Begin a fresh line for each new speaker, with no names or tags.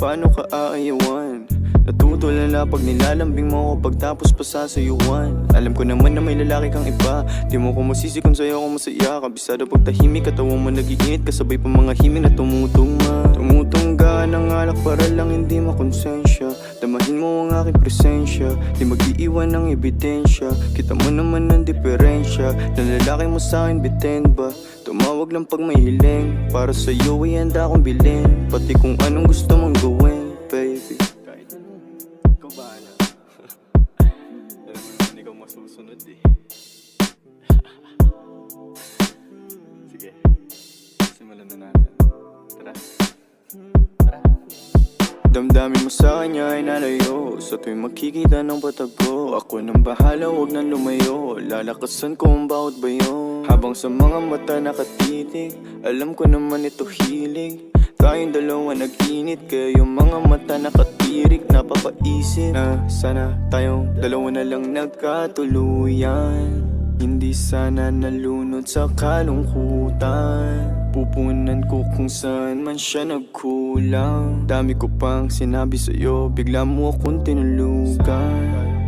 paano ka aayawan? Natutulala pag nilalambing mo ako pagtapos pa sasayuan. Alam ko naman na may lalaki kang iba, di mo ko masisi kung sa'yo ako masaya. Kabisado pag tahimik, katawan mo nag-iinit, kasabay pa mga himig na tumutungma. Tumutungga ng alak para lang hindi makonsensya. Damahin mo ang aking presensya, di mag-iiwan ng ebidensya. Kita mo naman ang diferensya, na lalaki mo sa'kin bitin ba? Tumawag lang pag may hiling, para sa'yo ay handa akong bilhin. Pati kung anong gusto mong gawin, baby. Kahit ano, ikaw bahala. Alam mo naman ikaw masusunod eh. Sige, simulan na natin. Tara. Tara. Damdamin mo sa kanya ay nalayo, sa tuwing makikita ng patago. Ako nang bahala, huwag nang lumayo, lalakasan ko ang bawat bayo. Habang sa mga mata nakatitig, alam ko naman ito hilig. Tayong dalawa nag-init, kaya yung mga mata nakatirik. Napapaisip na sana tayong dalawa na lang nagkatuluyan. Hindi sana nalunod sa kalungkutan. Pupunan ko kung saan man siya nagkulang. Dami ko pang sinabi sa'yo, bigla mo akong tinulugan.